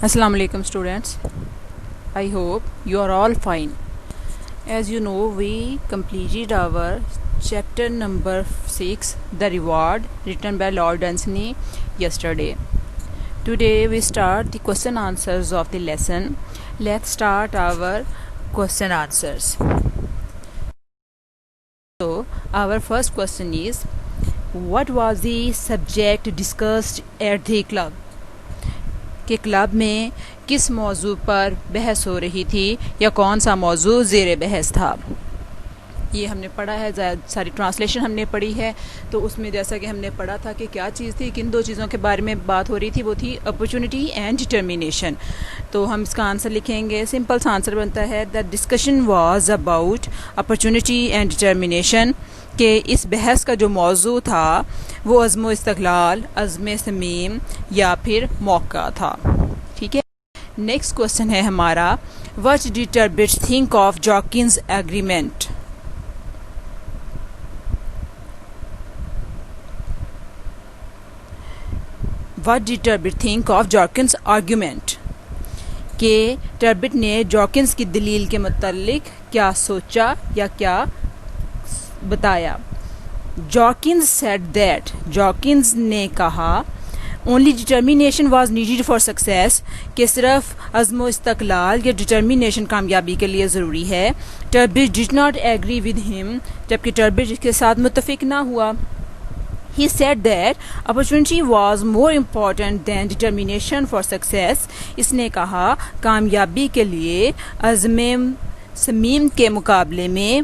Assalamu alaikum students. I hope you are all fine. As you know, we completed our chapter number 6, The Reward, written by Lord Dunsany yesterday. Today we start the question answers of the lesson. Let's start our question answers. So our first question is, what was the subject discussed at the club? کہ club میں کس موضوع پر بحث ہو رہی تھی یا کون سا موضوع زیر بحث تھا. یہ ہم نے پڑھا ہے, ساری ٹرانسلیشن ہم نے پڑھی ہے. تو اس میں جیسا کہ ہم نے پڑھا تھا کہ کیا چیز تھی, کن دو چیزوں کے بارے میں بات ہو رہی تھی, وہ تھی اپرچونٹی اینڈ ڈٹرمینیشن. تو ہم اس کا آنسر لکھیں گے. سمپل سا آنسر بنتا ہے the discussion was about opportunity and determination, کہ اس بحث کا جو موضوع تھا وہ عزم و استقلال, عزم صمیم یا پھر موقع تھا. ٹھیک ہے. نیکسٹ کوشچن ہے ہمارا, what did Turbot think of Jakins' agreement. What did Turbot think of Jakins' argument, کہ ٹربٹ نے جاکنز کی دلیل کے متعلق کیا سوچا یا کیا بتایا. جاکنز سیڈ دیٹ, جاکنز نے کہا, only determination was needed for success, کہ صرف عزم و استقلال یا ڈٹرمینیشن کامیابی کے لیے ضروری ہے. Turbot did not agree with him, جبکہ ٹربٹ اس کے ساتھ متفق نہ ہوا. He said that opportunity was more important than determination for success. اس نے کہا کامیابی کے لیے عزم صمیم کے مقابلے میں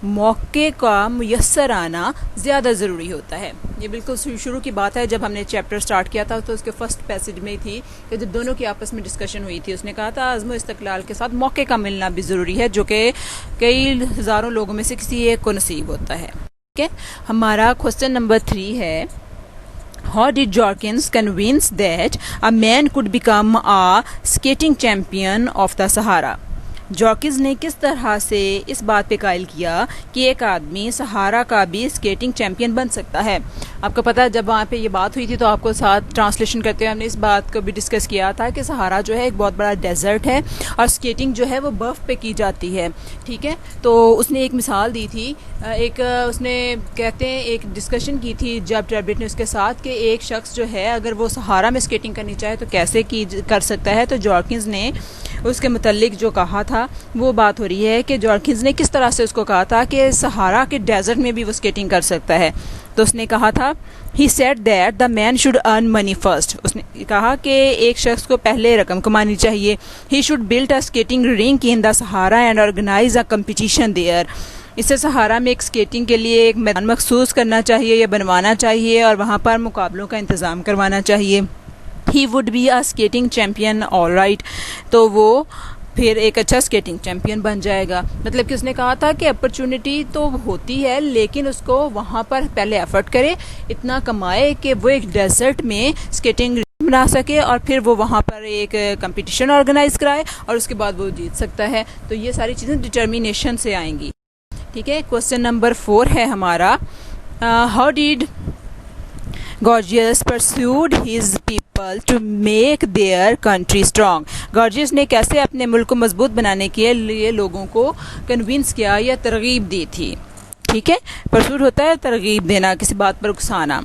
موقع کا میسر آنا زیادہ ضروری ہوتا ہے. یہ بالکل شروع کی بات ہے, جب ہم نے چیپٹر سٹارٹ کیا تھا تو اس کے فرسٹ پیسج میں تھی کہ جب دونوں کی آپس میں ڈسکشن ہوئی تھی, اس نے کہا تھا عزم و استقلال کے ساتھ موقع کا ملنا بھی ضروری ہے, جو کہ کئی ہزاروں لوگوں میں سے کسی ایک کو نصیب ہوتا ہے. ٹھیک ہے. ہمارا کوشچن نمبر 3 ہے, How did Jorkins convince that a man could become a skating champion of the Sahara? جارکنز نے کس طرح سے اس بات پہ قائل کیا کہ ایک آدمی سہارا کا بھی اسکیٹنگ چیمپئن بن سکتا ہے. آپ کو پتہ ہے جب وہاں پہ یہ بات ہوئی تھی تو آپ کو ساتھ ٹرانسلیشن کرتے ہوئے ہم نے اس بات کو بھی ڈسکس کیا تھا کہ سہارا جو ہے ایک بہت بڑا ڈیزرٹ ہے اور اسکیٹنگ جو ہے وہ برف پہ کی جاتی ہے. ٹھیک ہے. تو اس نے ایک مثال دی تھی, ایک اس نے کہتے ہیں ایک ڈسکشن کی تھی جب ٹربٹ نے اس کے ساتھ, کہ ایک شخص جو ہے اگر وہ سہارا میں اسکیٹنگ کرنی چاہے تو کیسے کر سکتا ہے. تو جارکنز نے اس کے متعلق جو کہا تھا وہ بات ہو رہی ہے کہ جارکنز نے کس طرح سے اس کو کہا تھا کہ سہارا کے ڈیزرٹ میں بھی وہ اسکیٹنگ کر سکتا ہے. تو اس نے کہا تھا he said that the man should earn money first, اس نے کہا کہ ایک شخص کو پہلے رقم کمانی چاہیے. He should build a skating rink in the Sahara and organise a competition there, اسے سہارا میں ایک اسکیٹنگ کے لیے ایک میدان مخصوص کرنا چاہیے یا بنوانا چاہیے اور وہاں پر مقابلوں کا انتظام کروانا چاہیے. He would be a skating champion all right, تو وہ پھر ایک اچھا اسکیٹنگ چیمپئن بن جائے گا. مطلب کہ اس نے کہا تھا کہ اپرچونٹی تو ہوتی ہے لیکن اس کو وہاں پر پہلے ایفرٹ کرے, اتنا کمائے کہ وہ ایک ڈیزرٹ میں اسکیٹنگ بنا سکے اور پھر وہ وہاں پر ایک کمپٹیشن آرگنائز کرائے اور اس کے بعد وہ جیت سکتا ہے. تو یہ ساری چیزیں ڈٹرمینیشن سے آئیں گی. ٹھیک ہے. کوشچن نمبر 4 ہے ہمارا, how did Gorgias pursued his people to make their country strong. Gorgias نے کیسے اپنے ملک کو مضبوط بنانے کے لیے لوگوں کو کنونس کیا یا ترغیب دی تھی. ٹھیک ہے. پرسوٹ ہوتا ہے ترغیب دینا, کسی بات پر اکسانا.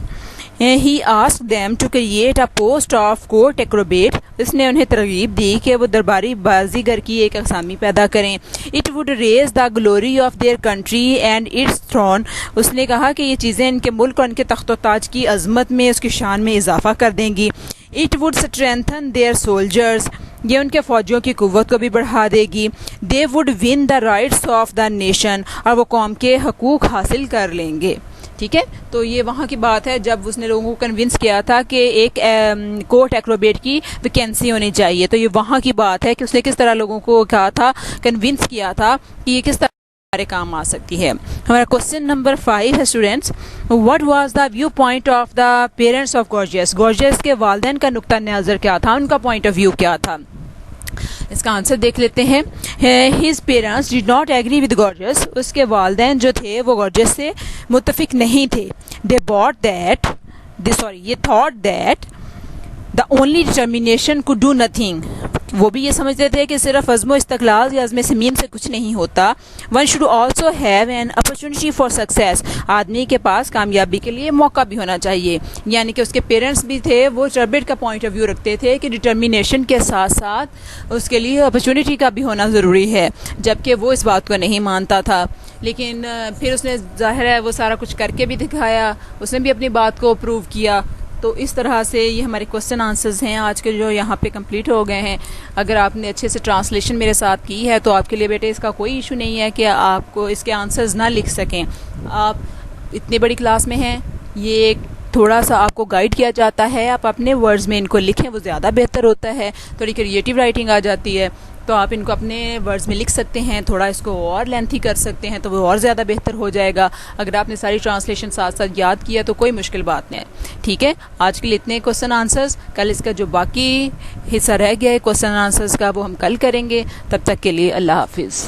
He asked them to create a post of court acrobat. اس نے انہیں ترغیب دی کہ وہ درباری بازیگر کی ایک اسامی پیدا کریں. It would raise the glory of their country and its throne. اس نے کہا کہ یہ چیزیں ان کے ملک اور ان کے تخت و تاج کی عظمت میں, اس کی شان میں اضافہ کر دیں گی. It would strengthen their soldiers. یہ ان کے فوجیوں کی قوت کو بھی بڑھا دے گی. They would win the rights of the nation. اور وہ قوم کے حقوق حاصل کر لیں گے. ٹھیک ہے. تو یہ وہاں کی بات ہے جب اس نے لوگوں کو کنونس کیا تھا کہ ایک کورٹ ایکروبیٹ کی ویکینسی ہونی چاہیے. تو یہ وہاں کی بات ہے کہ اس نے کس طرح لوگوں کو کہا تھا, کنونس کیا تھا کہ یہ کس طرح ہمارے کام آ سکتی ہے. ہمارا کوشچن نمبر 5 ہے students, what was the viewpoint of the parents of Garges. Garges کے والدین کا نقطہ نظر کیا تھا, ان کا پوائنٹ آف ویو کیا تھا. اس کا آنسر دیکھ لیتے ہیں. His parents did not agree with Garges. اس کے والدین جو تھے وہ گارجس سے متفق نہیں تھے. یہ thought that the only determination to do nothing. وہ بھی یہ سمجھتے تھے کہ صرف عزم و استقلال یا عزم سمیم سے کچھ نہیں ہوتا. One should also have an opportunity for success. آدمی کے پاس کامیابی کے لیے موقع بھی ہونا چاہیے. یعنی کہ اس کے پیرنٹس بھی تھے وہ ٹربٹ کا پوائنٹ آف ویو رکھتے تھے کہ ڈٹرمینیشن کے ساتھ ساتھ اس کے لیے اپرچونیٹی کا بھی ہونا ضروری ہے, جبکہ وہ اس بات کو نہیں مانتا تھا. لیکن پھر اس نے ظاہر ہے وہ سارا کچھ کر کے بھی دکھایا, اس نے بھی اپنی بات کو پروو کیا. تو اس طرح سے یہ ہمارے کوسچن آنسرز ہیں آج کے جو یہاں پہ کمپلیٹ ہو گئے ہیں. اگر آپ نے اچھے سے ٹرانسلیشن میرے ساتھ کی ہے تو آپ کے لیے بیٹے اس کا کوئی ایشو نہیں ہے کہ آپ کو اس کے آنسرز نہ لکھ سکیں. آپ اتنی بڑی کلاس میں ہیں, یہ ایک تھوڑا سا آپ کو گائیڈ کیا جاتا ہے, آپ اپنے ورڈز میں ان کو لکھیں, وہ زیادہ بہتر ہوتا ہے. تھوڑی کریٹیو رائٹنگ آ جاتی ہے تو آپ ان کو اپنے ورڈز میں لکھ سکتے ہیں, تھوڑا اس کو اور لینتھی کر سکتے ہیں تو وہ اور زیادہ بہتر ہو جائے گا. اگر آپ نے ساری ٹرانسلیشن ساتھ ساتھ یاد کیا تو کوئی مشکل بات نہیں ہے. ٹھیک ہے, آج کے لیے اتنے کوسچن آنسرز. کل اس کا جو باقی حصہ رہ گیا ہے کوسچن آنسرز کا وہ ہم کل کریں گے. تب تک کے لیے اللہ حافظ.